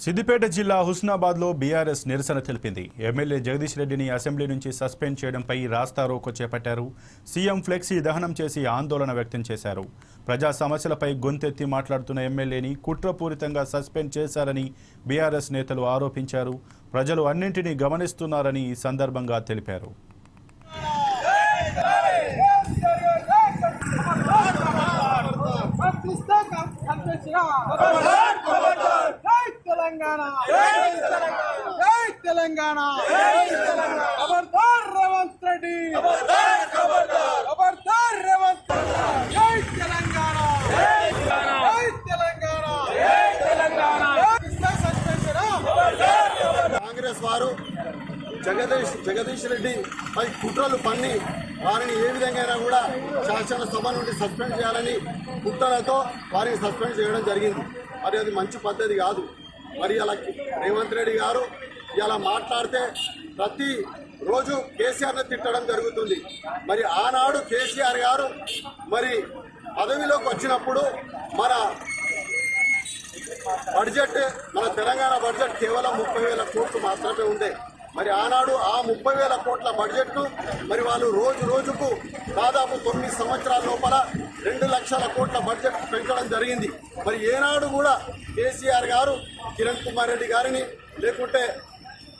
సిద్దిపేట జిల్లా హుస్నాబాద్లో బీఆర్ఎస్ నిరసన తెలిపింది. ఎమ్మెల్యే జగదీష్ రెడ్డిని అసెంబ్లీ నుంచి సస్పెండ్ చేయడంపై రాస్తారోకో చేపట్టారు. సీఎం ఫ్లెక్సీ దహనం చేసి ఆందోళన వ్యక్తం చేశారు. ప్రజా సమస్యలపై గొంతెత్తి మాట్లాడుతున్న ఎమ్మెల్యేని కుట్రపూరితంగా సస్పెండ్ చేశారని బీఆర్ఎస్ నేతలు ఆరోపించారు. ప్రజలు అన్నింటినీ గమనిస్తున్నారని ఈ సందర్భంగా తెలిపారు. తెలంగాణ ఖబర్దార్ రేవంత్ రెడ్డి ఖబర్దార్ రేవంత్ జై తెలంగాణ జై తెలంగాణ జై తెలంగాణ కాంగ్రెస్ వారు జగదీష్ రెడ్డి పై కుట్రలు పన్ని వారిని ఏ విధంగా కూడా శాసనసభ నుండి సస్పెండ్ చేయాలని కుట్రలతో వారిని సస్పెండ్ చేయడం జరిగింది. మరి అది మంచి పద్ధతి కాదు. మరి అలా రేవంత్ రెడ్డి గారు ఇలా మాట్లాడితే ప్రతి రోజు కేసీఆర్ని తిట్టడం జరుగుతుంది. మరి ఆనాడు కేసీఆర్ గారు మరి పదవిలోకి వచ్చినప్పుడు మన బడ్జెట్ మన తెలంగాణ బడ్జెట్ కేవలం 30,000 కోట్లు మాత్రమే ఉండే. మరి ఆనాడు ఆ 30,000 కోట్ల బడ్జెట్ను మరి వాళ్ళు రోజుకు దాదాపు 9 సంవత్సరాల లోపల 2 లక్షల కోట్ల బడ్జెట్ పెంచడం జరిగింది. మరి ఏనాడు కూడా కేసీఆర్ గారు కిరణ్ కుమార్ రెడ్డి గారిని లేకుంటే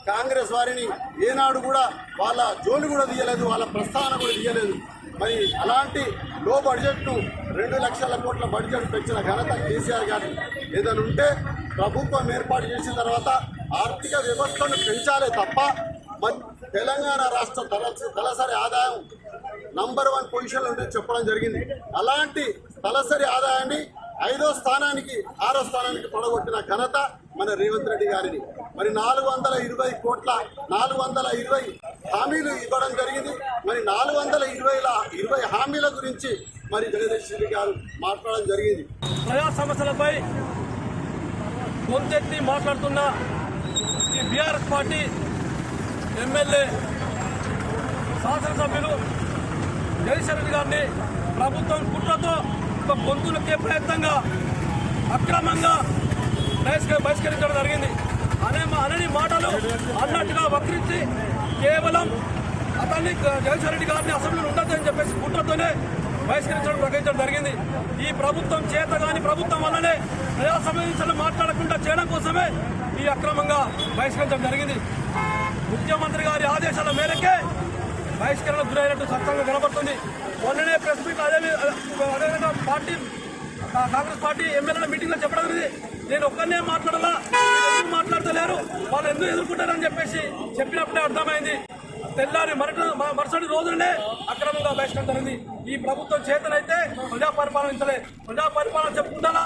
కాంగ్రెస్ వారిని ఏనాడు కూడా వాళ్ళ జోలు కూడా తీయలేదు, వాళ్ళ ప్రస్థానం కూడా తీయలేదు. మరి అలాంటి లో బడ్జెట్ను 2 లక్షల కోట్ల బడ్జెట్ పెంచిన ఘనత కేసీఆర్ గారి ఏదైనా ఉంటే ప్రభుత్వం ఏర్పాటు చేసిన తర్వాత ఆర్థిక వ్యవస్థను పెంచాలే తప్ప తెలంగాణ రాష్ట్ర తలసరి ఆదాయం నంబర్ 1 పొజిషన్లో ఉంటే చెప్పడం జరిగింది. అలాంటి తలసరి ఆదాయాన్ని 5వ స్థానానికి 6వ స్థానానికి పడగొట్టిన ఘనత మన రేవంత్ రెడ్డి గారిని. మరి 420 హామీలు ఇవ్వడం జరిగింది. మరి 420 హామీల గురించి మరి జగదీష్ రెడ్డి గారు మాట్లాడడం జరిగింది. ప్రజా సమస్యలపై గొంతెత్తి మాట్లాడుతున్న ఈ బీఆర్ఎస్ పార్టీ ఎమ్మెల్యే శాసనసభ్యులు జగదీష్ రెడ్డి గారిని ప్రభుత్వం కుట్రతో ఒక గొంతులకే ప్రయత్నంగా అక్రమంగా బహిష్కరించడం జరిగింది. అనని మాటలు అన్నట్టుగా వక్రించి కేవలం అతన్ని జగదీష్ రెడ్డి గారిని అసెంబ్లీలో ఉండొద్దని చెప్పేసి కుట్రతోనే బహిష్కరించడం ప్రకటించడం జరిగింది. ఈ ప్రభుత్వం చేత కానీ ప్రభుత్వం వల్లనే ప్రజా సమస్యలు మాట్లాడకుండా చేయడం కోసమే ఈ అక్రమంగా బహిష్కరించడం జరిగింది. ముఖ్యమంత్రి గారి ఆదేశాల మేరకే బహిష్కరణ గురైనట్టు స్పష్టంగా కనబడుతుంది. మొన్ననే ప్రెస్ మీట్ అదేవిధంగా కాంగ్రెస్ పార్టీ ఎమ్మెల్యేల మీటింగ్ లో చెప్పడం జరిగింది, నేను ఒక్కనే మాట్లాడాలా, ఎందుకు మాట్లాడతలేరు, వాళ్ళు ఎందుకు ఎదుర్కొంటారని చెప్పేసి చెప్పినప్పుడే అర్థమైంది. తెల్లారి మరుసటి రోజునే అక్రమంగా బహిష్కరణ జరిగింది. ఈ ప్రభుత్వం చేతనైతే ప్రజా పరిపాలన చెప్పుకుంటా